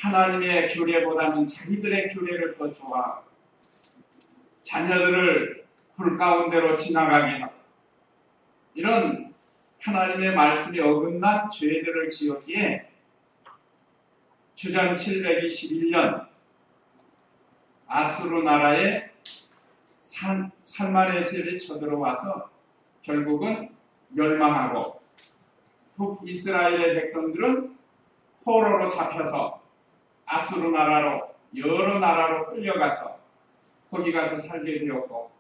하나님의 규례보다는 자기들의 규례를 더 좋아하고 자녀들을 불 가운데로 지나가게 하고 이런 하나님의 말씀이 어긋난 죄들을 지었기에 주전 721년 아수르 나라에 살마네셀이 쳐들어와서 결국은 멸망하고 북이스라엘의 백성들은 포로로 잡혀서 아수르 나라로 여러 나라로 끌려가서 거기 가서 살게 되었고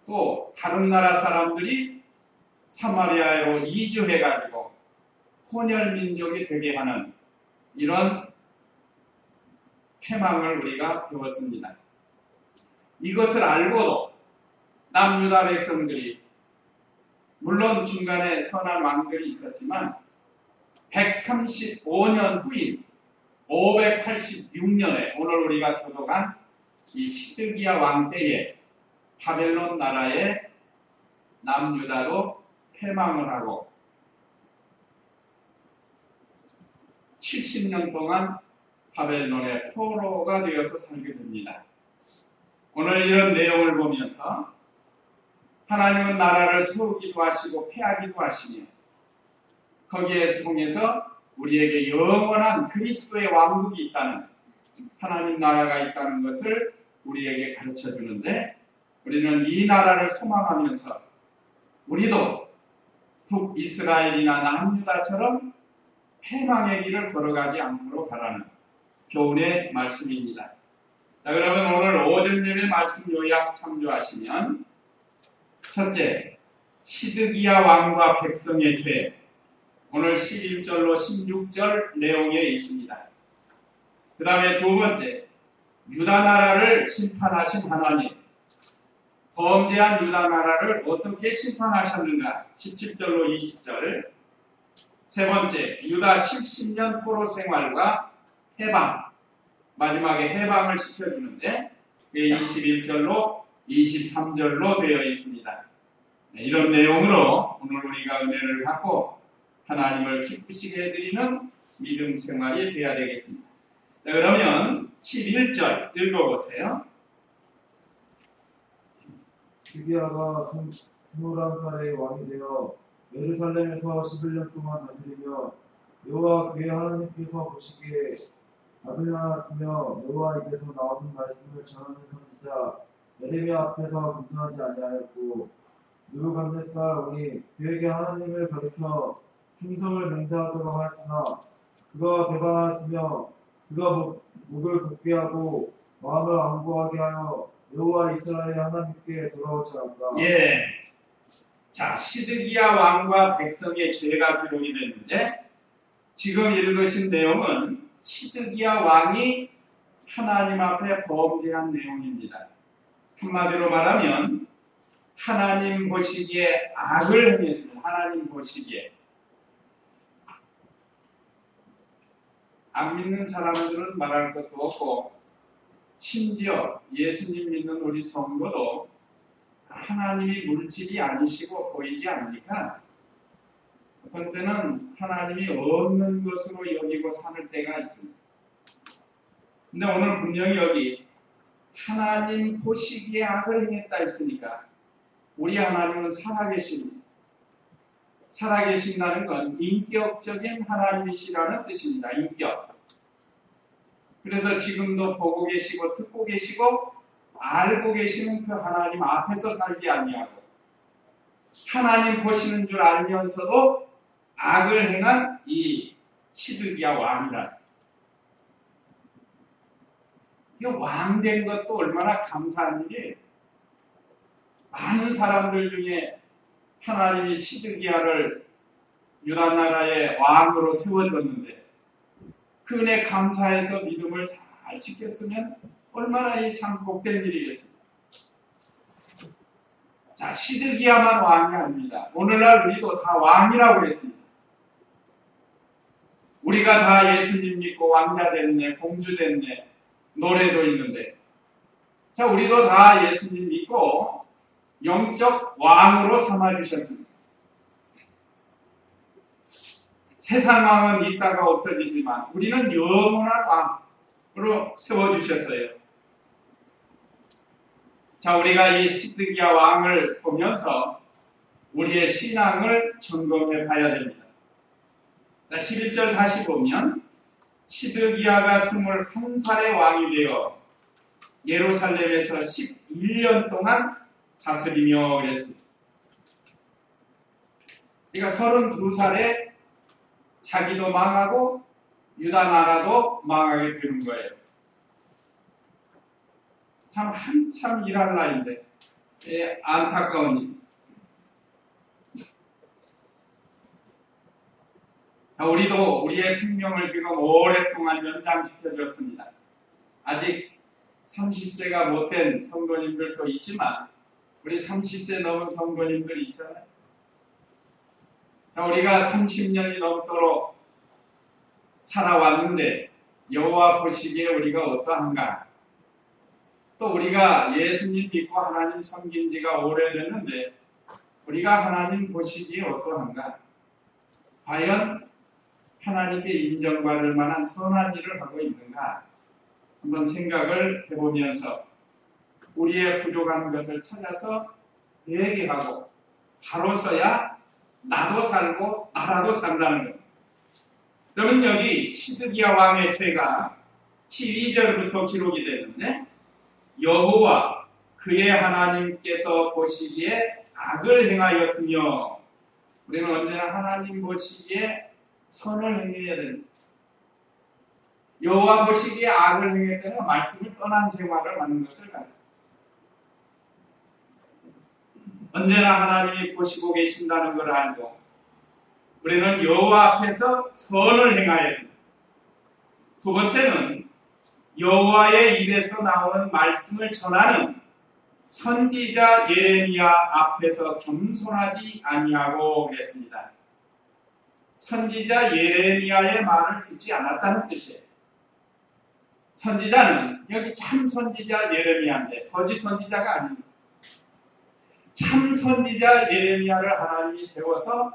또 다른 나라 사람들이 사마리아로 이주해가지고 혼혈민족이 되게 하는 이런 패망을 우리가 배웠습니다. 이것을 알고도 남유다 백성들이 물론 중간에 선한 왕들이 있었지만 135년 후인 586년에 오늘 우리가 교독한 이 시드기야 왕 때에 바벨론 나라의 남유다도 패망을 하고 70년 동안 바벨론의 포로가 되어서 살게 됩니다. 오늘 이런 내용을 보면서 하나님은 나라를 세우기도 하시고 패하기도 하시며 거기에 통해서 우리에게 영원한 그리스도의 왕국이 있다는 하나님 나라가 있다는 것을 우리에게 가르쳐 주는데 우리는 이 나라를 소망하면서 우리도 북이스라엘이나 남유다처럼 패망의 길을 걸어가지 않도록 하라는 교훈의 말씀입니다. 자, 그러면 오늘 오전 예배 말씀 요약 참조하시면 첫째, 시드기야 왕과 백성의 죄 오늘 11절로 16절 내용에 있습니다. 그 다음에 두 번째, 유다 나라를 심판하신 하나님 범죄한 유다 나라를 어떻게 심판하셨는가 17절로 20절 세 번째, 유다 70년 포로 생활과 해방 마지막에 해방을 시켜주는데 21절로 23절로 되어 있습니다. 이런 내용으로 오늘 우리가 은혜를 받고 하나님을 기쁘시게 해드리는 믿음 생활이 되어야 되겠습니다. 자, 그러면 11절 읽어보세요. 시드기야가 21살의 왕이 되어 예루살렘에서 11년 동안 다스리며 여호와 그의 하나님께서 보시기에 아들나였으며 여호와 입에서 나오는 말씀을 전하는 선지자 예레미야 앞에서 금순하지 아니하였고 느부갓네살 왕이 그에게 하나님을 가르쳐 충성을 맹세하도록 하였으나 그가 배반하였으며 그가 목을 굳게 하고 마음을 완고하게 하여 여호와 이스라엘 하나님께 돌아오지 않다. 예. 자, 시드기야 왕과 백성의 죄가 기록이 됐는데 지금 읽으신 내용은 시드기야 왕이 하나님 앞에 범죄한 내용입니다. 한마디로 말하면 하나님 보시기에 악을 행했습니다. 하나님 보시기에 안 믿는 사람들은 말할 것도 없고 심지어 예수님 믿는 우리 성도도 하나님이 물질이 아니시고 보이지 않으니까 어떤 때는 하나님이 없는 것으로 여기고 사는 때가 있습니다. 근데 오늘 분명히 여기 하나님 보시기에 악을 행했다 했으니까 우리 하나님은 살아계십니다. 살아계신다는 건 인격적인 하나님이시라는 뜻입니다. 인격. 그래서 지금도 보고 계시고 듣고 계시고 알고 계시는 그 하나님 앞에서 살지 아니하고 하나님 보시는 줄 알면서도 악을 행한 이 시드기야 왕이라. 이 왕 된 것도 얼마나 감사한 일이에요. 많은 사람들 중에 하나님이 시드기야를 유다 나라의 왕으로 세워줬는데 그 은혜 감사해서 믿음을 잘 지켰으면 얼마나 이 참 복된 일이겠습니까? 자, 시드기야만 왕이 아닙니다. 오늘날 우리도 다 왕이라고 했습니다. 우리가 다 예수님 믿고 왕자 됐네, 공주 됐네, 노래도 있는데 자, 우리도 다 예수님 믿고 영적 왕으로 삼아주셨습니다. 세상 왕은 있다가 없어지지만 우리는 영원한 왕으로 세워주셨어요. 자, 우리가 이 시드기야 왕을 보면서 우리의 신앙을 점검해 봐야 됩니다. 자, 11절 다시 보면 시드기야가 21살의 왕이 되어 예루살렘에서 11년 동안 다스리며 그랬습니다. 그러니까 32살에 자기도 망하고 유다 나라도 망하게 되는 거예요. 참 한참 일할 나이인데 안타까운 일. 우리도 우리의 생명을 지금 오랫동안 연장시켜줬습니다. 아직 30세가 못된 성도님들도 있지만 우리 30세 넘은 성도님들이 있잖아요. 자, 우리가 30년이 넘도록 살아왔는데 여호와 보시기에 우리가 어떠한가? 또 우리가 예수님 믿고 하나님 섬긴 지가 오래됐는데 우리가 하나님 보시기에 어떠한가? 과연 하나님께 인정받을 만한 선한 일을 하고 있는가? 한번 생각을 해보면서 우리의 부족한 것을 찾아서 회개하고 바로 서야 나도 살고 나라도 산다는 겁니다. 그러면 여기 시드기야 왕의 죄가 12절부터 기록이 되는데 여호와 그의 하나님께서 보시기에 악을 행하였으며 우리는 언제나 하나님 보시기에 선을 행해야 됩니다. 여호와 보시기에 악을 행했다는 말씀을 떠난 생활을 하는 것을 가르쳐요. 언제나 하나님이 보시고 계신다는 걸 알고 우리는 여호와 앞에서 선을 행해야 됩니다. 두 번째는 여호와의 입에서 나오는 말씀을 전하는 선지자 예레미야 앞에서 겸손하지 아니하고 그랬습니다. 선지자 예레미야의 말을 듣지 않았다는 뜻이에요. 선지자는 여기 참 선지자 예레미야인데 거짓 선지자가 아닙니다. 참 선지자 예레미야를 하나님이 세워서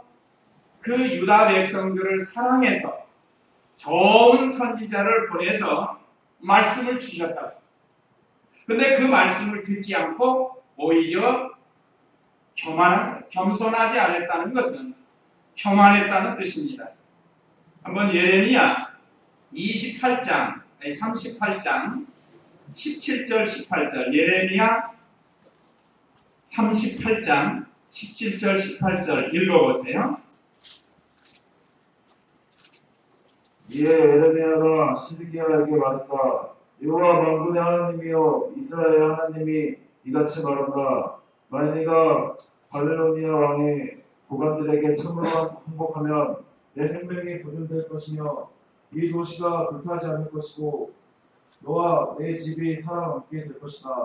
그 유다 백성들을 사랑해서 좋은 선지자를 보내서 말씀을 주셨다. 그런데 그 말씀을 듣지 않고 오히려 겸손하지 않았다는 것은 교만했다는 뜻입니다. 한번 예레미야 38장 17절 18절 예레미야 38장 17절 18절 읽어보세요. 이에 예레미야가 시드기야에게 말했다. 여호와 만군의 하나님이여 이스라엘 하나님이 이같이 말한다. 만일 네가 바벨로니아 왕의 고관들에게 참으로 항복하면 내 생명이 보존될 것이며 이 도시가 불타지 않을 것이고 너와 내 집이 살아남게 될 것이다.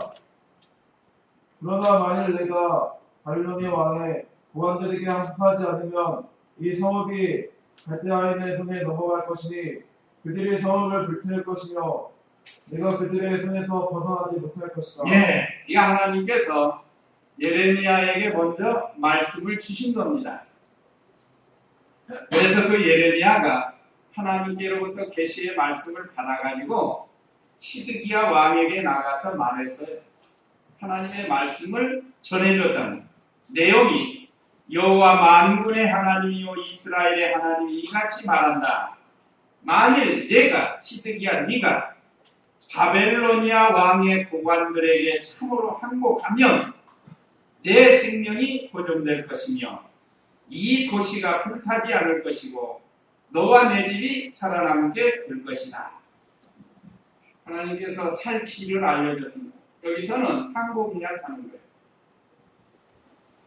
그러나 만일 내가 바벨로니아 왕의 고관들에게 항복하지 않으면 이 성읍이 갈대아인의 손에 넘어갈 것이니 그들이 성읍을 불태울 것이며 내가 그들의 손에서 벗어나지 못할 것이다. 예, 이 하나님께서 예레미야에게 먼저 말씀을 주신 겁니다. 그래서 그 예레미야가 하나님께로부터 계시의 말씀을 받아가지고 시드기야 왕에게 나가서 말했어요. 하나님의 말씀을 전해줬다는 내용이 여호와 만군의 하나님이요 이스라엘의 하나님이 이같이 말한다. 만일 내가 시드기야 네가 바벨로니아 왕의 고관들에게 참으로 항복하면 내 생명이 보존될 것이며 이 도시가 불타지 않을 것이고 너와 내 집이 살아남게 될 것이다. 하나님께서 살 길을 알려줬습니다. 여기서는 항복해야 사는 거예요.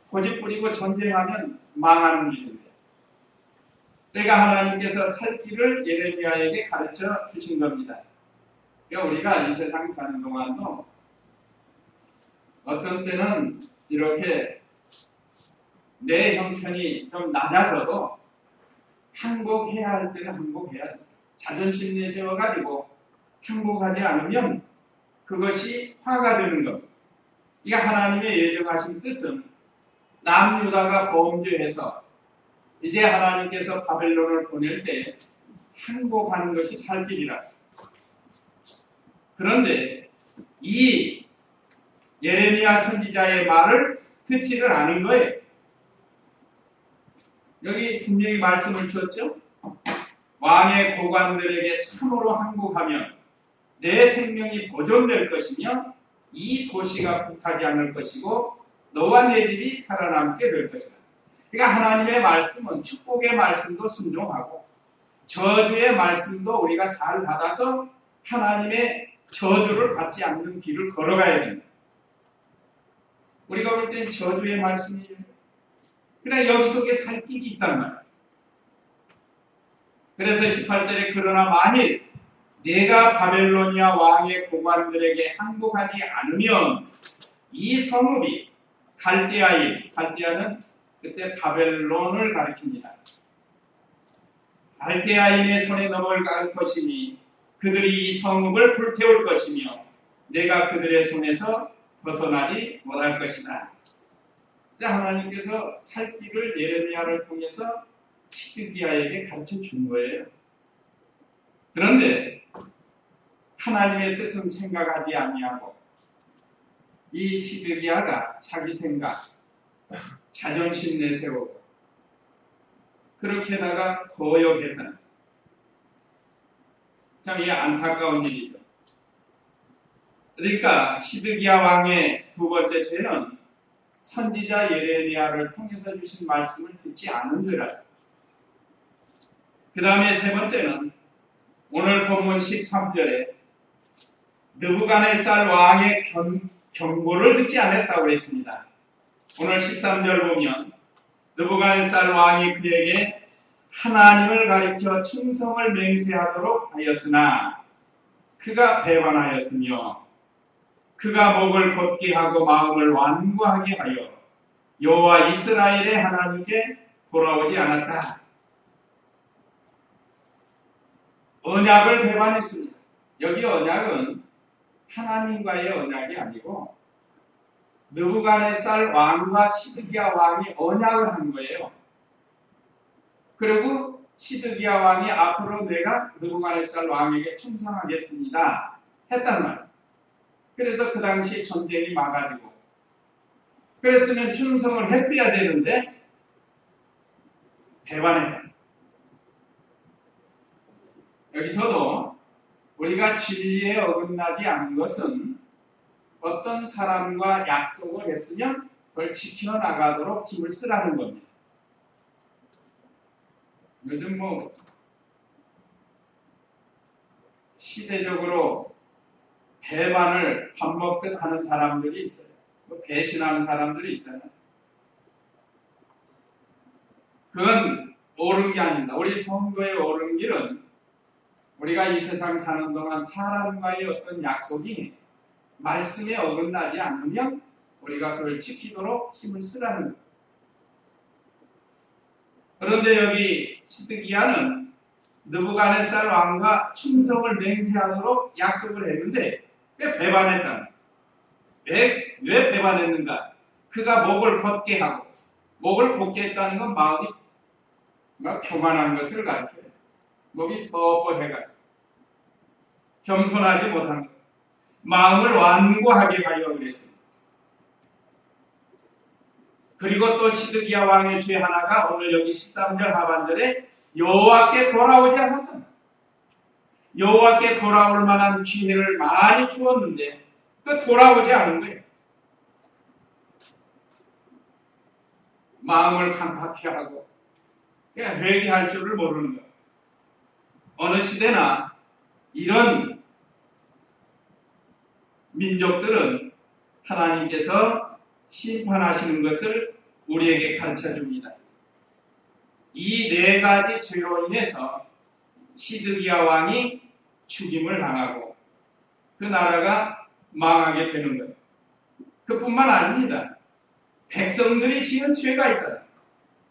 고집 부리고 전쟁하면 망하는 일인데 내가 하나님께서 살 길을 예레미야에게 가르쳐 주신 겁니다. 그러니까 우리가 이 세상 사는 동안도 어떤 때는 이렇게 내 형편이 좀 낮아져도 항복해야 할 때는 항복해야 돼. 자존심 내세워가지고 항복하지 않으면 그것이 화가 되는 겁니다. 이게 하나님의 예정하신 뜻은 남유다가 범죄해서 이제 하나님께서 바벨론을 보낼 때 항복하는 것이 살 길이라. 그런데 이 예레미야 선지자의 말을 듣지를 않은 거예요. 여기 분명히 말씀을 줬죠. 왕의 고관들에게 참으로 항복하면 내 생명이 보존될 것이며 이 도시가 불타지 않을 것이고 너와 내 집이 살아남게 될 것이다. 그러니까 하나님의 말씀은 축복의 말씀도 순종하고 저주의 말씀도 우리가 잘 받아서 하나님의 저주를 받지 않는 길을 걸어가야 됩니다. 우리가 볼 땐 저주의 말씀이에요. 그러나 여기 속에 살 길이 있단 말이에요. 그래서 18절에 그러나 만일 내가 바벨로니아 왕의 고관들에게 항복하지 않으면 이 성읍이 갈대아는 그때 바벨론을 가리킵니다. 갈대아인의 손에 넘어갈 것이니 그들이 이 성읍을 불태울 것이며 내가 그들의 손에서 벗어나지 못할 것이다. 하나님께서 살 길을 예레미야를 통해서 시드기야에게 가르쳐 준 거예요. 그런데 하나님의 뜻은 생각하지 아니하고 이 시드기야가 자기 생각, 자존심 내세우고 그렇게다가 거역했다. 참 이게 안타까운 일이죠. 그러니까 시드기야 왕의 두 번째 죄는 선지자 예레미야를 통해서 주신 말씀을 듣지 않은 죄라. 그 다음에 세 번째는 오늘 본문 13절에 느부갓네살 왕의 경고를 듣지 않았다고 했습니다. 오늘 13절 보면 느부갓네살 왕이 그에게 하나님을 가리켜 충성을 맹세하도록 하였으나 그가 배반하였으며 그가 목을 곧게 하고 마음을 완고하게 하여 여호와 이스라엘의 하나님께 돌아오지 않았다. 언약을 배반했습니다. 여기 언약은 하나님과의 언약이 아니고 느부갓네살 왕과 시드기야 왕이 언약을 한 거예요. 그리고 시드기야 왕이 앞으로 내가 느부갓네살 왕에게 충성하겠습니다 했단 말이에요. 그래서 그 당시 전쟁이 막아지고 그랬으면 충성을 했어야 되는데 배반했다. 여기서도 우리가 진리에 어긋나지 않은 것은 어떤 사람과 약속을 했으면 그걸 지켜나가도록 힘을 쓰라는 겁니다. 요즘 시대적으로 배반을 밥 먹듯 하는 사람들이 있어요. 배신하는 사람들이 있잖아요. 그건 옳은 게 아닙니다. 우리 성도의 옳은 길은 우리가 이 세상 사는 동안 사람과의 어떤 약속이 말씀에 어긋나지 않으면 우리가 그걸 지키도록 힘을 쓰라는 거예요. 그런데 여기 시드기야는 느부갓네살 왕과 충성을 맹세하도록 약속을 했는데 왜 배반했다? 왜 배반했는가? 그가 목을 곧게 하고 목을 곧게 했다는 건 마음이 교만한 것을 가르쳐요. 목이 뻣뻣해가지고 겸손하지 못한 것, 마음을 완고하게 하려 그랬습니다. 그리고 또 시드기야 왕의 죄 하나가 오늘 여기 13절 하반절에 여호와께 돌아오지 않았다. 여호와께 돌아올 만한 기회를 많이 주었는데 그 돌아오지 않은 거예요. 마음을 강팍해 하고 그냥 회개할 줄을 모르는 거예요. 어느 시대나 이런 민족들은 하나님께서 심판하시는 것을 우리에게 가르쳐 줍니다. 이 네 가지 죄로 인해서 시드기야 왕이 죽임을 당하고 그 나라가 망하게 되는 거예요. 그뿐만 아닙니다. 백성들이 지은 죄가 있다.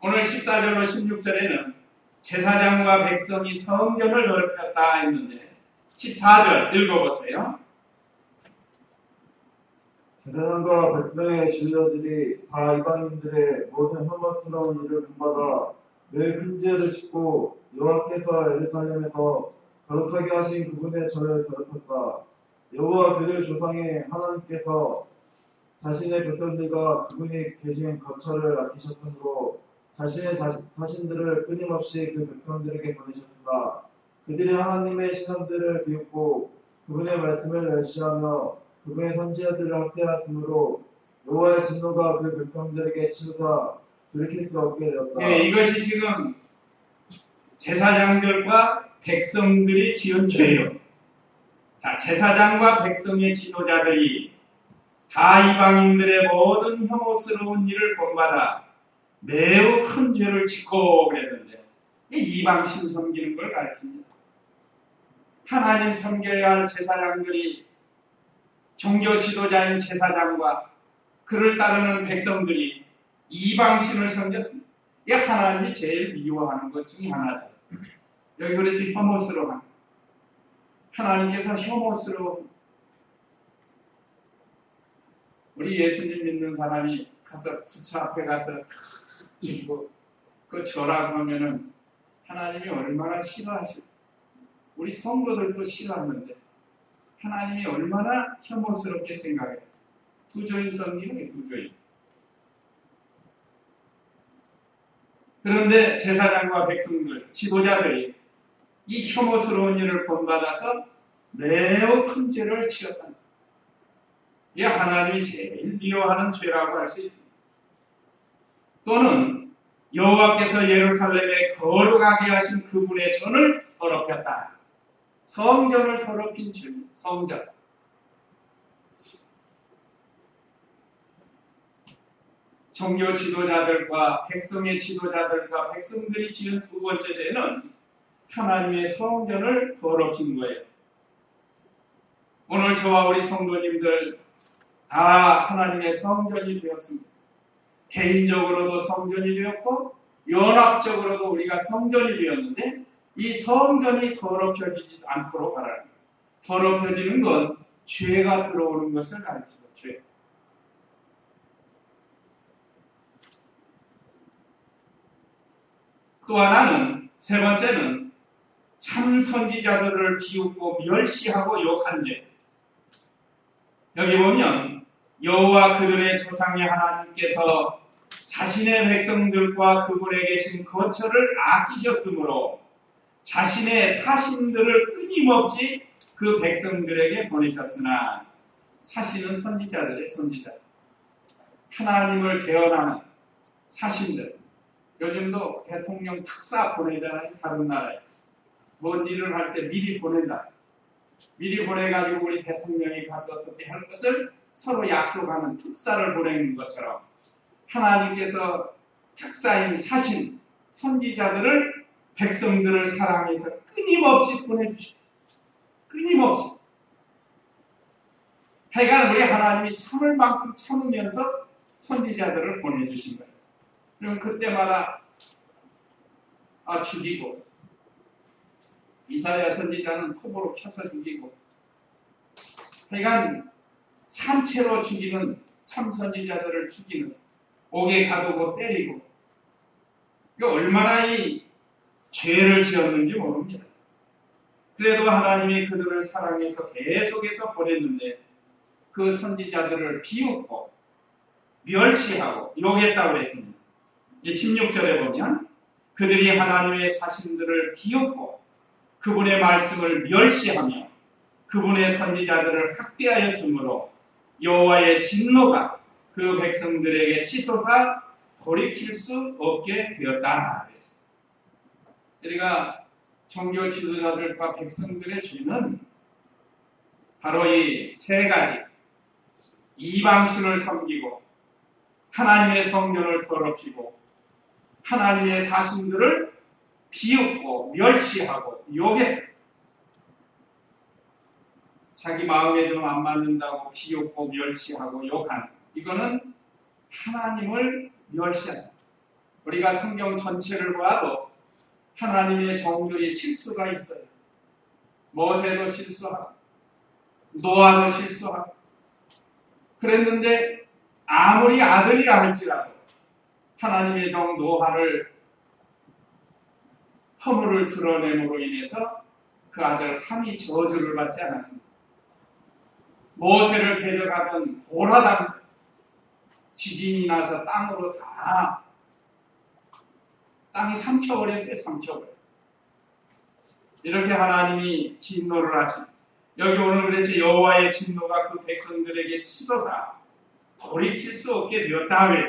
오늘 14절로 16절에는 제사장과 백성이 성전을 더럽혔다 했는데 14절 읽어보세요. 제사장과 백성의 지도자들이 다 이방인들의 모든 혐오스러운 일을 본받아 매우 큰 죄를 짓고 여호와께서 예루살렘에서 거룩하게 하신 그분의 전을 더럽혔다. 여호와 그들 조상의 하나님께서 자신의 백성들과 그분이 계신 거처를 아끼셨으므로 자신들을 끊임없이 그 백성들에게 보내셨으나 그들이 하나님의 신앙들을 비웃고 그분의 말씀을 멸시하며 그분의 선지자들을 학대하였으므로 여호와의 진노가 그 백성들에게 치르사 돌이킬 수 없게 되었다. 예, 이것이 지금 제사장들과 백성들이 지은 죄요. 자, 제사장과 백성의 지도자들이 다 이방인들의 모든 혐오스러운 일을 본받아 매우 큰 죄를 짓고 그랬는데, 이방신 섬기는 걸 가르칩니다. 하나님 섬겨야 할 제사장들이, 종교 지도자인 제사장과 그를 따르는 백성들이 이방신을 섬겼습니다. 이게 하나님이 제일 미워하는 것 중에 하나죠. 여기 그래도 혐오스러운, 하나님께서 혐오스러운, 우리 예수님 믿는 사람이 가서 부처 앞에 가서 그 절하고 하면은 하나님이 얼마나 싫어하실까. 우리 성도들도 싫어하는데 하나님이 얼마나 혐오스럽게 생각해요. 두조인 섬기는 두조인. 그런데 제사장과 백성들, 지도자들이 이 혐오스러운 일을 본받아서 매우 큰 죄를 지었다. 이게 하나님이 제일 미워하는 죄라고 할 수 있습니다. 또는 여호와께서 예루살렘에 거룩하게 하신 그분의 전을 더럽혔다. 성전을 더럽힌 죄, 성전. 종교 지도자들과 백성의 지도자들과 백성들이 지은 두 번째 죄는 하나님의 성전을 더럽힌 거예요. 오늘 저와 우리 성도님들 다 하나님의 성전이 되었습니다. 개인적으로도 성전이 되었고 연합적으로도 우리가 성전이 되었는데 이 성전이 더럽혀지지 않도록 바라는 거예요. 더럽혀지는 건 죄가 들어오는 것을 가르치죠. 죄. 또 하나는, 세 번째는 참 선지자들을 비웃고 멸시하고 욕한 죄. 여기 보면 여호와 그들의 조상의 하나님께서 자신의 백성들과 그분에 계신 거처를 아끼셨으므로 자신의 사신들을 끊임없이 그 백성들에게 보내셨으나, 사신은 선지자들의 선지자, 하나님을 대언하는 사신들. 요즘도 대통령 특사 보내잖아요. 다른 나라에 뭔 일을 할 때 미리 보낸다. 미리 보내가지고 우리 대통령이 가서 어떻게 할 것을 서로 약속하는 특사를 보내는 것처럼 하나님께서 특사인 사신 선지자들을 백성들을 사랑해서 끊임없이 보내주십니다. 끊임없이. 하여간 우리 하나님이 참을 만큼 참으면서 선지자들을 보내주신 거예요. 그럼 그때마다 죽이고, 이사야 선지자는 톱으로 쳐서 죽이고, 하여간 산채로 죽이는 참 선지자들을 죽이는, 옥에 가두고 때리고, 얼마나 이 죄를 지었는지 모릅니다. 그래도 하나님이 그들을 사랑해서 계속해서 보냈는데 그 선지자들을 비웃고 멸시하고 욕했다고 그랬습니다. 16절에 보면 그들이 하나님의 사신들을 비웃고 그분의 말씀을 멸시하며 그분의 선지자들을 학대하였으므로 여호와의 진노가 그 백성들에게 치솟아 돌이킬 수 없게 되었다 그랬습니다. 우리가 종교 지도자들과 백성들의 죄는 바로 이 세 가지, 이방신을 섬기고 하나님의 성전을 더럽히고 하나님의 사신들을 비웃고 멸시하고 욕했다. 자기 마음에 좀 안 맞는다고 비웃고 멸시하고 욕하는, 이거는 하나님을 멸시한다. 우리가 성경 전체를 봐도 하나님의 종들이 실수가 있어요. 모세도 실수하고 노아도 실수하고 그랬는데 아무리 아들이라 할지라도 하나님의 종 노아를 허물을 드러냄으로 인해서 그 아들 함이 저주를 받지 않았습니다. 모세를 데려가던 고라당 지진이 나서 땅으로 다 땅이 삼켜버렸어요. 삼켜버려. 이렇게 하나님이 진노를 하십니다. 여기 오늘 그랬죠. 여호와의 진노가 그 백성들에게 치솟아 돌이킬 수 없게 되었다 그래요.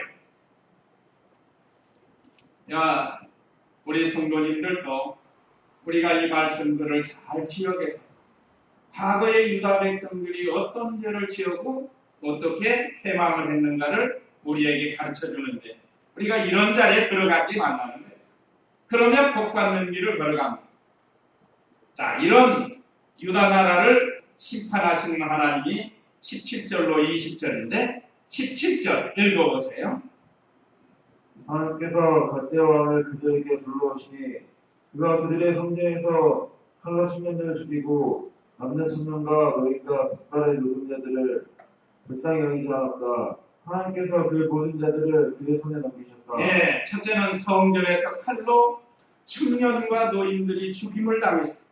야, 우리 성도님들도 우리가 이 말씀들을 잘 기억해서 과거의 유다 백성들이 어떤 죄를 지었고 어떻게 패망을 했는가를 우리에게 가르쳐 주는데 우리가 이런 자리에 들어가지 말라는 거예요. 그러면 복받는 길을 걸어갑니다. 자, 이런 유다 나라를 심판하시는 하나님이 17절로 20절인데 17절 읽어보세요. 하나님께서 갈대아 왕을 그들에게 불러오시니 그가 그들의 성전에서 칼로 청년들을 죽이고 남는 청년과 노인과 백발의 노동자들을 불쌍히 여기지 않았다. 하나님께서 그 모든 자들을 그의 손에 넘기셨다. 네, 첫째는 성전에서 칼로 청년과 노인들이 죽임을 당했습니다.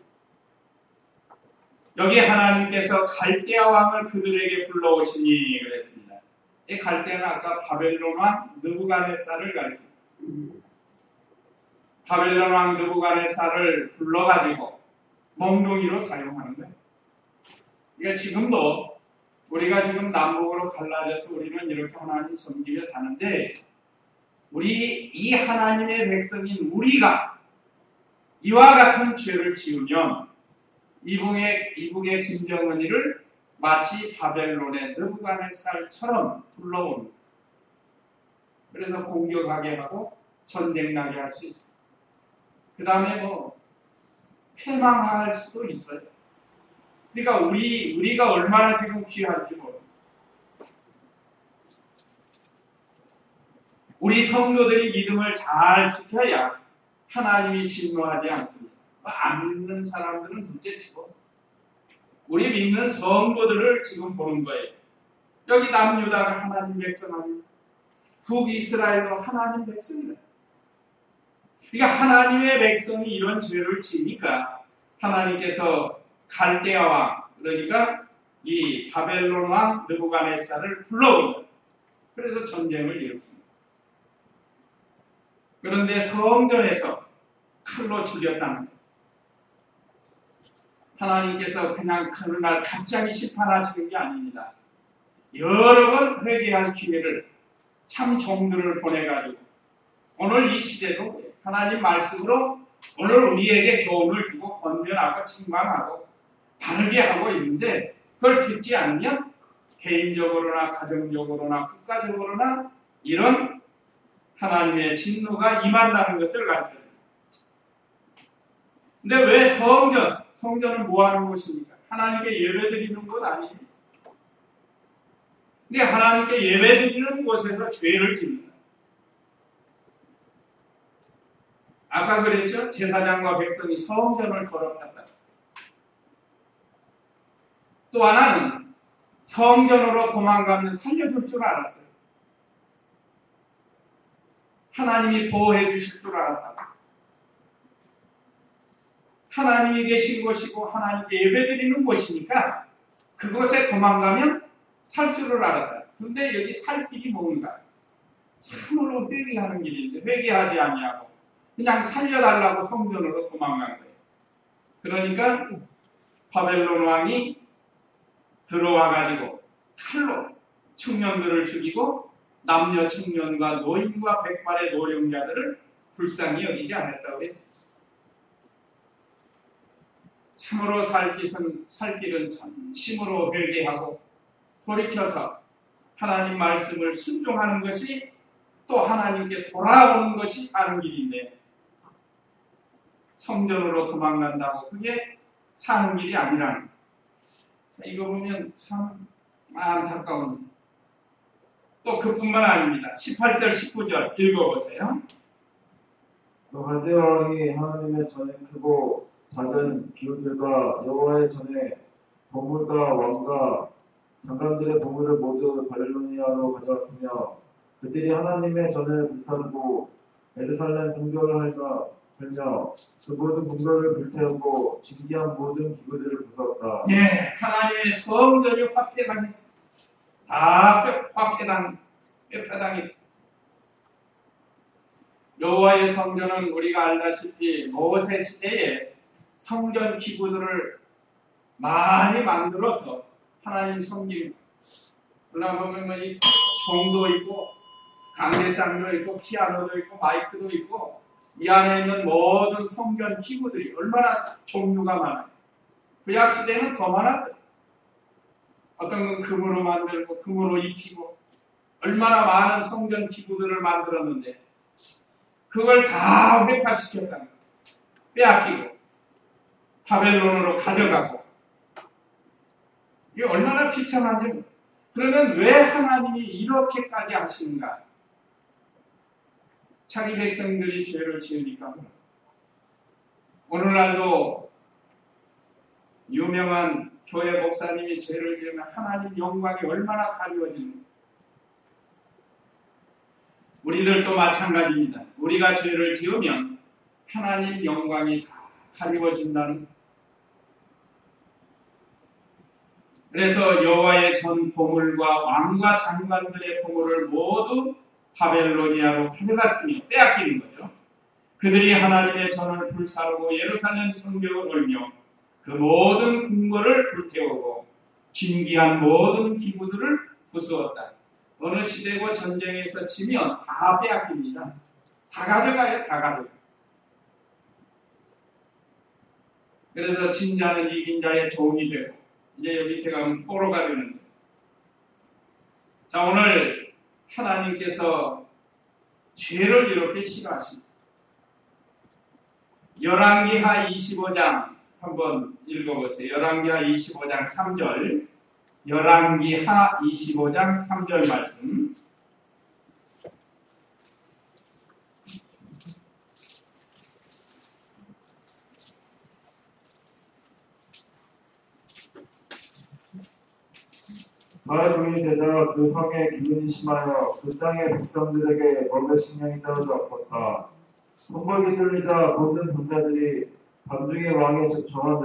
여기 하나님께서 갈대아 왕을 그들에게 불러오시니 그랬습니다. 이 갈대아는 아까 바벨론 왕 느부갓네살을 가리킵니다. 바벨론 왕 느부갓네살을 불러가지고 몽둥이로 사용하는 거예요. 그러니까 지금도 우리가 지금 남북으로 갈라져서 우리는 이렇게 하나님 섬기며 사는데 이 하나님의 백성인 우리가 이와 같은 죄를 지으면 이북의 김정은이를 마치 바벨론의 느부갓네살처럼 불러옵니다. 그래서 공격하게 하고 전쟁 나게 할 수 있어요. 그 다음에 패망할 수도 있어요. 그러니까 우리가 얼마나 지금 귀한지 모릅니다. 우리 성도들이 믿음을 잘 지켜야 하나님이 진노하지 않습니다. 안 믿는 사람들은 둘째치고 우리 믿는 성도들을 지금 보는 거예요. 여기 남유다가 하나님 백성 아닙니까? 북이스라엘도 하나님 백성이다. 그러니까 하나님의 백성이 이런 죄를 지니까 하나님께서 갈대아 왕, 그러니까 이 바벨론 왕 느부갓네살을 불러온다. 그래서 전쟁을 일으킵니다. 그런데 성전에서 칼로 죽였다는 거예요. 하나님께서 그냥 그날 갑자기 심판하시는 게 아닙니다. 여러 번 회개할 기회를 참 종들을 보내가지고 오늘 이 시대도 하나님 말씀으로 오늘 우리에게 교훈을 주고 권면하고 책망하고 바르게 하고 있는데 그걸 듣지 않으면 개인적으로나 가정적으로나 국가적으로나 이런 하나님의 진노가 임한다는 것을 가르쳐줍니다. 근데 왜 성전은 뭐 하는 곳입니까? 하나님께 예배드리는 곳 아니에요? 근데 하나님께 예배드리는 곳에서 죄를 짓니다. 아까 그랬죠? 제사장과 백성이 성전을 더럽혔다. 또 하나는 성전으로 도망가면 살려줄 줄 알았어요. 하나님이 보호해 주실 줄 알았다. 하나님이 계신 곳이고 하나님께 예배드리는 곳이니까 그곳에 도망가면 살 줄을 알았다. 근데 여기 살 길이 뭔가? 참으로 회개하는 길인데 회개하지 아니하고 그냥 살려달라고 성전으로 도망간 거예요. 그러니까 바벨론 왕이 들어와가지고 칼로 청년들을 죽이고 남녀 청년과 노인과 백발의 노령자들을 불쌍히 여기지 않았다고 했습니다. 참으로 살 길은 전심으로 회개하고 돌이켜서 하나님 말씀을 순종하는 것이 또 하나님께 돌아오는 것이 사는 길인데 성전으로 도망간다고 그게 사는 길이 아니라는 거예요. 이거 보면 참 안타까운. 또 그뿐만 아닙니다. 18절 19절 읽어보세요. 또 갈대아 왕이 하나님의 전에 크고 작은 기후들과 여호와의 전에 보물과 왕과 장관들의 보물을 모두 바벨로니아로 가져왔으며 그들이 하나님의 전을 불사르고 예루살렘 성전을 할까 하며 그 모든 궁궐을 불태우고 진기한 모든 기구들을 부수었다. 예, 하나님의 성전이 화폐당했습니다. 다 폐폐당이. 여호와의 성전은 우리가 알다시피 모세 시대에 성전 기구들을 많이 만들어서 하나님 섬기는, 그러나 보면 이 종도 있고 강대상도 있고 피아노도 있고 마이크도 있고 이 안에 있는 모든 성전 기구들이 얼마나 종류가 많아요. 구약 시대는 더 많았어요. 어떤 건 금으로 만들고 금으로 입히고 얼마나 많은 성전 기구들을 만들었는데 그걸 다 회파시켰다는 거예요. 빼앗기고 바벨론으로 가져가고. 이게 얼마나 비참한지. 그러면 왜 하나님이 이렇게까지 하시는가? 자기 백성들이 죄를 지으니까. 오늘날도 유명한 교회 목사님이 죄를 지으면 하나님 영광이 얼마나 가리워지는가. 우리들도 마찬가지입니다. 우리가 죄를 지으면 하나님 영광이 다 가리워진다는 거예요. 그래서 여호와의 전 보물과 왕과 장관들의 보물을 모두 바벨로니아로 가져갔으며 빼앗기는 거죠. 그들이 하나님의 전을 불사르고 예루살렘 성벽을 올며 그 모든 궁궐을 불태우고 진귀한 모든 기구들을 부수었다. 어느 시대고 전쟁에서 지면 다 빼앗깁니다. 다 가져가요. 다 가져가요. 그래서 진 자는 이긴 자의 종이 되고 이제 여기 밑에 가면 포로가 되는 거예요. 자, 오늘 하나님께서 죄를 이렇게 싫어하십니다. 열왕기하 25장 한번 읽어보세요. 열왕기하 25장 3절. 열왕기하 25장 3절 말씀. 마을 종이 되자 그 성에 기근이 심하여 그 땅의 백성들에게 먹을 식량이 떨어져 없었다. 성벽이 뚫리자 모든 군자들이 밤중에 왕이 정한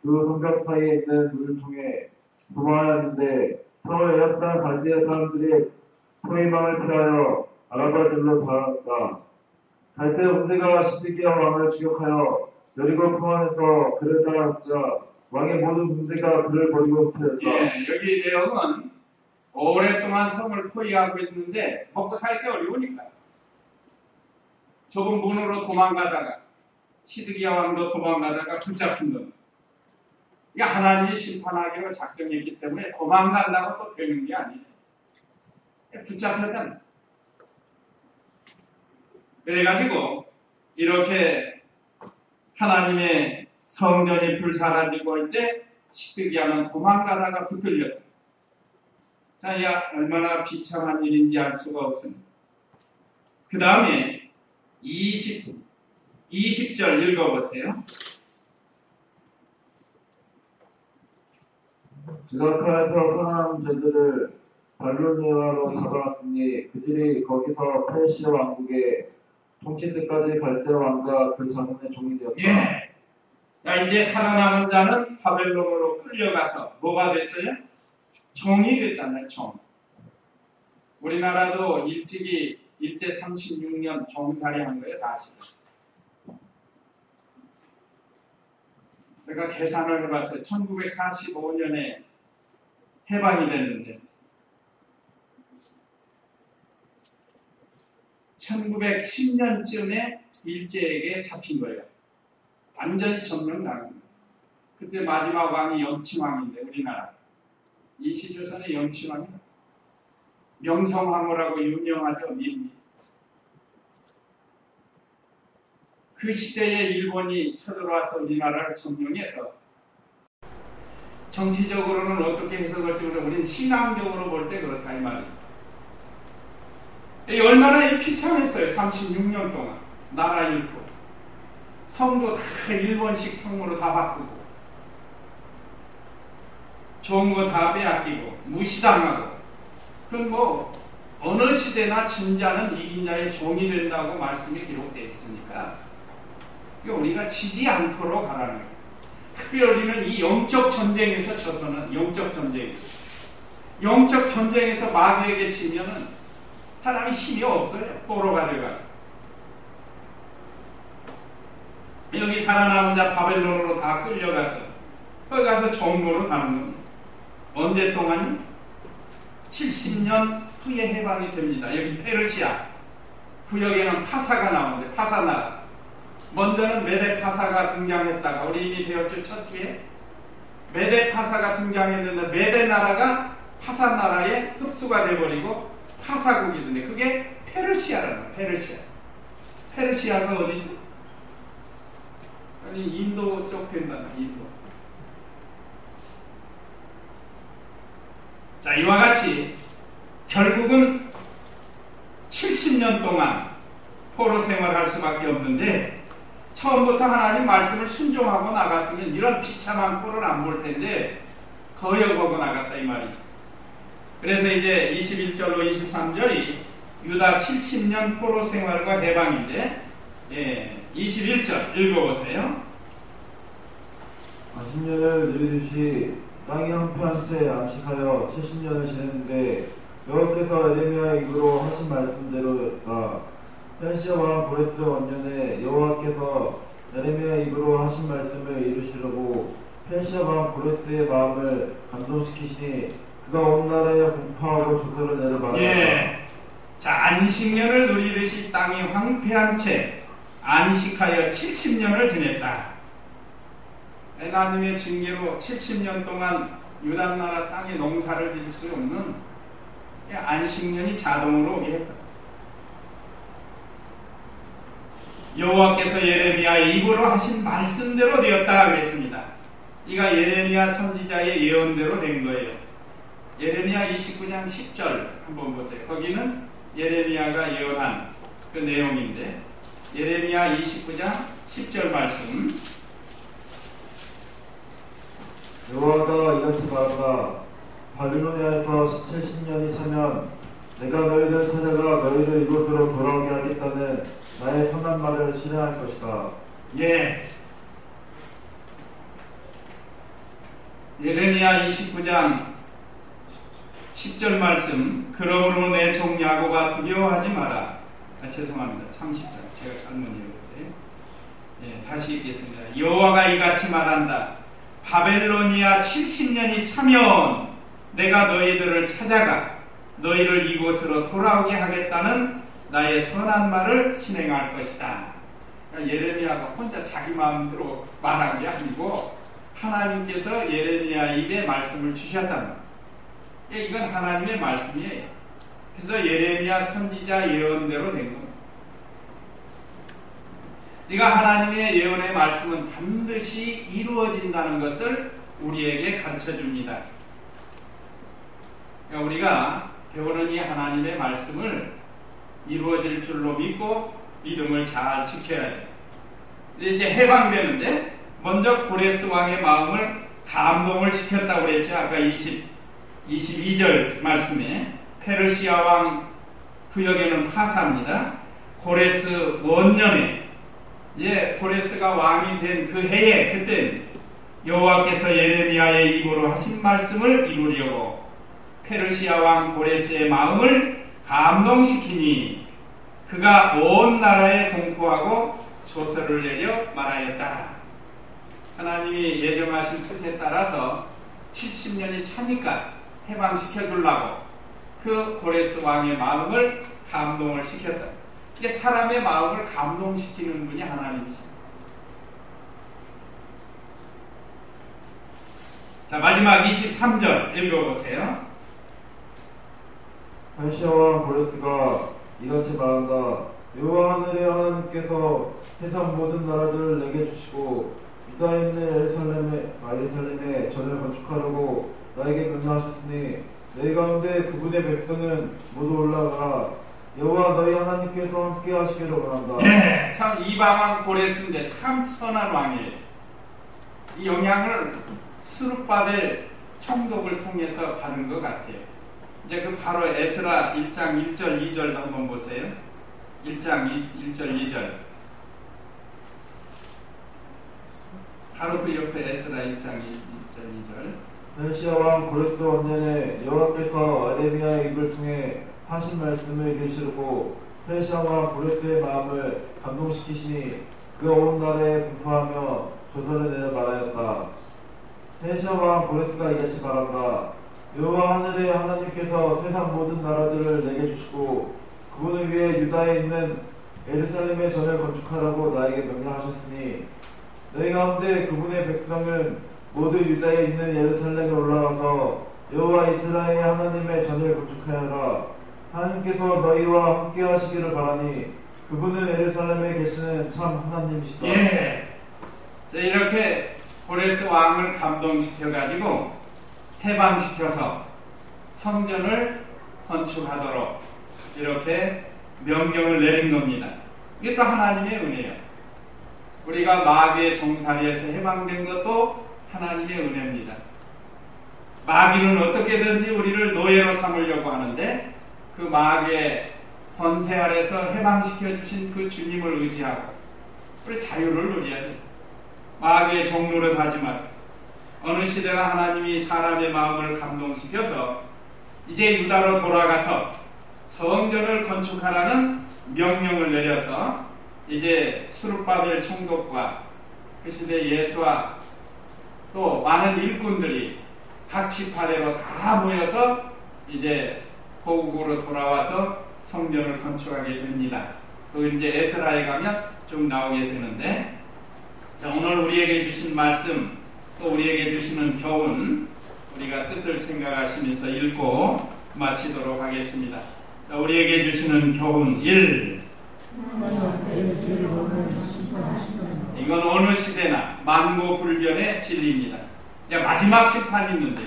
그 성벽 사이에 있는 물을 통해 도망하였는데 서울 에라스산 갈대아 사람들이 포위망을 탈하여 아라바들로 달아났다. 갈대 군대가 시드기야 왕을 추격하여 여리고 포함해서 그를 따라잡자 왕의 모든 군대가 그를 버리고 흩어졌다. 예, 여기 내용은 오랫동안 성을 포위하고 있는데 먹고 살 게 어려우니까 좁은 문으로 도망가다가 시드기야 왕도 도망가다가 붙잡힌 겁니다. 이게 하나님이 심판하기로 작정했기 때문에 도망간다고 또 되는 게 아니에요. 붙잡혔다. 그래가지고 이렇게 하나님의 성전이 불사라지고 할 때 시드기야는 도망가다가 붙들렸어요. 자, 이 얼마나 비참한 일인지 알 수가 없습니다. 그 다음에 20절 읽어보세요. 지각하에서 선한 죄들을 바빌로니아로 잡아놨으니 그들이 거기서 페르시아 왕국의 통치 때까지 갈대아 왕과 그 자손의 종이 되었다. 예. 자, 이제 살아남은 자는 바벨론으로 끌려가서 뭐가 됐어요? 종이 됐다는 종. 우리나라도 일제 36년 종살이 한 거예요, 다시. 제가 계산을 해봤어요. 1945년에 해방이 됐는데 1910년쯤에 일제에게 잡힌 거예요. 완전히 점령당한 거예요. 그때 마지막 왕이 영치왕인데 우리나라 이 시조선의 영치왕이 명성황후라고 유명하죠. 민미. 그 시대에 일본이 쳐들어와서 우리나라를 점령해서 정치적으로는 어떻게 해석할지 모르겠는데 우리는 신앙적으로 볼 때 그렇다 이 말이죠. 얼마나 비참했어요. 36년 동안 나라 잃고 성도 다 일본식 성으로 다 바꾸고 좋은 거 다 빼앗기고 무시당하고. 그건 뭐 어느 시대나 진자는 이긴 자의 종이 된다고 말씀이 기록되어 있으니까 우리가 지지 않도록 하라는 거예요. 특별히 우리는 이 영적 전쟁에서 져서는 영적 전쟁에서 마귀에게 지면은 사람이 힘이 없어요. 포로가 되어가요. 여기 살아남은 자 바벨론으로 다 끌려가서 거기 가서 종로로 가는 겁니다. 언제 동안이? 70년 후에 해방이 됩니다. 여기 페르시아 구역에는 파사가 나오는데 파사나라 먼저는 메데파사가 등장했다가 우리 이미 배웠죠. 첫 주에 메데파사가 등장했는데 메데나라가 파사나라에 흡수가 돼버리고 파사국이 되는데 그게 페르시아라는 거예요. 페르시아가 어디죠? 아니 인도 쪽 된다는 인도. 자, 이와 같이 결국은 70년 동안 포로 생활할 수밖에 없는데 처음부터 하나님 말씀을 순종하고 나갔으면 이런 비참한 꼴을 안 볼 텐데 거역하고 나갔다 이 말이죠. 그래서 이제 21절로 23절이 유다 70년 포로 생활과 해방인데 21절 읽어보세요. 40년을 누리듯이 땅이 한편 채 안식하여 70년을 지냈는데 여호와께서 에레미야의 입으로 하신 말씀대로였다. 페르시아 왕 고레스 원년에 여호와께서 에레미야의 입으로 하신 말씀을 이루시려고 페르시아 왕 고레스의 마음을 감동시키시니 그가 온 나라에 공포하고 조서를 내려 말하였다. 자, 안식년을 누리듯이 땅이 황폐한 채 안식하여 70년을 지냈다. 하나님의 징계로 70년 동안 유다 나라 땅에 농사를 지을 수 없는 안식년이 자동으로 오게 했다. 여호와께서 예레미야의 입으로 하신 말씀대로 되었다 그랬습니다. 이가 예레미야 선지자의 예언대로 된 거예요. 예레미야 29장 10절 한번 보세요. 거기는 예레미야가 예언한 그 내용인데 예레미야 29장 10절 말씀. 여호와가 이같이 말한다. 바빌로니아에서 70년이 차면 내가 너희를 찾아가 너희를 이곳으로 돌아오게 하겠다는 나의 선한 말을 실행할 것이다. 예레미야 29장 10절 말씀. 그러므로 내 종 야곱아 두려워하지 마라. 죄송합니다. 30절 제가 잘못 읽었어요. 다시 읽겠습니다. 여호와가 이같이 말한다. 바벨로니아 70년이 차면 내가 너희들을 찾아가 너희를 이곳으로 돌아오게 하겠다는 나의 선한 말을 실행할 것이다. 그러니까 예레미야가 혼자 자기 마음대로 말한 게 아니고 하나님께서 예레미야 입에 말씀을 주셨다. 이건 하나님의 말씀이에요. 그래서 예레미야 선지자 예언대로 된 겁니다. 그러니까 하나님의 예언의 말씀은 반드시 이루어진다는 것을 우리에게 가르쳐줍니다. 그러니까 우리가 배우는 이 하나님의 말씀을 이루어질 줄로 믿고 믿음을 잘 지켜야 돼요. 이제 해방되는데 먼저 고레스 왕의 마음을 감동을 시켰다고 그랬죠. 아까 22절 말씀에 페르시아 왕 구역에는 파사입니다. 고레스 원년에 고레스가 왕이 된 그 해에 그때 여호와께서 예레미야의 입으로 하신 말씀을 이루려고 페르시아 왕 고레스의 마음을 감동시키니 그가 온 나라에 공포하고 조서를 내려 말하였다. 하나님이 예정하신 뜻에 따라서 70년이 차니까 해방시켜 주려고 그 고레스 왕의 마음을 감동을 시켰다. 이게 사람의 마음을 감동시키는 분이 하나님이십니다. 자, 마지막 23절 읽어보세요. 페르시아 왕 고레스가 이같이 말한다. 여호와 하늘의 하나님께서 세상 모든 나라들을 내게 주시고 유다에 있는 예루살렘에 전을 건축하려고 나에게 명령하셨으니 너희 가운데 그분의 백성은 모두 올라가 여호와 너희 하나님께서 함께 하시기를 원한다. 참 이방왕 고레스인데 참 선한 왕이에요. 이 영향을 수룹바벨 총독을 통해서 받은 것 같아요. 이제 그 바로 에스라 1장 1절 2절도 한번 보세요. 1장 1절 2절. 바로 그 옆에 에스라 1장 1절 2절. 벨시아 왕 고레스 원년에 여호와께서 에레미야의 입을 통해 하신 말씀을 이르시고 벨시아 왕 고레스의 마음을 감동시키시니 그 오늘날에 분포하며 조서를 내려 말하였다. 벨시아 왕 고레스가 이같이 말한다. 여호와 하늘의 하나님께서 세상 모든 나라들을 내게 주시고 그분을 위해 유다에 있는 예루살렘의 전을 건축하라고 나에게 명령하셨으니 너희 가운데 그분의 백성은 모두 유다에 있는 예루살렘에 올라가서 여호와 이스라엘 하나님의 전을 건축하여라. 하나님께서 너희와 함께 하시기를 바라니 그분은 예루살렘에 계시는 참 하나님이시다. 예. 이렇게 고레스 왕을 감동시켜가지고 해방시켜서 성전을 건축하도록 이렇게 명령을 내린 겁니다. 이게 또 하나님의 은혜예요. 우리가 마귀의 종살이에서 해방된 것도 하나님의 은혜입니다. 마귀는 어떻게든지 우리를 노예로 삼으려고 하는데 그 마귀의 권세 아래서 해방시켜 주신 그 주님을 의지하고 우리 자유를 누려야 돼요. 마귀의 종노릇 하지 말고 어느 시대가 하나님이 사람의 마음을 감동시켜서 이제 유다로 돌아가서 성전을 건축하라는 명령을 스룹바벨 이제 스룹바벨 총독과 그 시대 예수와 또 많은 일꾼들이 각 지파대로 다 모여서 이제 고국으로 돌아와서 성전을 건축하게 됩니다. 그 이제 에스라에 가면 좀 나오게 되는데, 자, 오늘 우리에게 주신 말씀 또 우리에게 주시는 교훈 우리가 뜻을 생각하시면서 읽고 마치도록 하겠습니다. 자, 우리에게 주시는 교훈 1. 이건 어느 시대나 만고불변의 진리입니다. 이제 마지막 심판이 있는데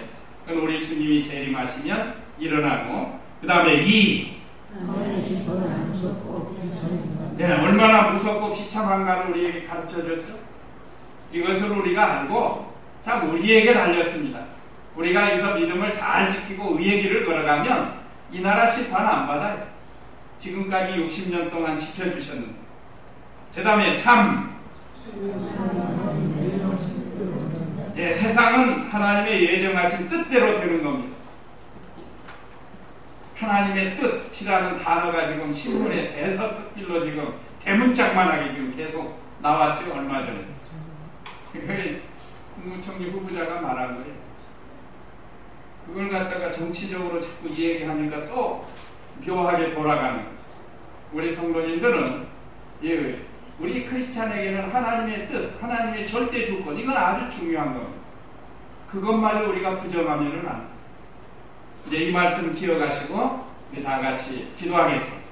그건 우리 주님이 재림하시면 일어나고, 그 다음에 2. 네, 얼마나 무섭고 비참한가를 우리에게 가르쳐줬죠. 이것을 우리가 알고 참 우리에게 달렸습니다. 우리가 여기서 믿음을 잘 지키고 의의 길을 걸어가면 이 나라 심판 안 받아요. 지금까지 60년 동안 지켜주셨는데. 그 다음에 3. 네, 세상은 하나님의 예정하신 뜻대로 되는 겁니다. 하나님의 뜻이라는 단어가 지금 신문에 대서특필로 지금 대문짝만하게 지금 계속 나왔죠. 얼마 전에 국무총리 후보자가 말한 거예요. 그걸 갖다가 정치적으로 자꾸 얘기하니까 또 묘하게 돌아가는 거죠. 우리 성도님들은 우리 크리스찬에게는 하나님의 뜻, 하나님의 절대 주권, 이건 아주 중요한 겁니다. 그것마저 우리가 부정하면은 안 돼요. 이제 이 말씀 기억하시고 우리 다 같이 기도하겠습니다.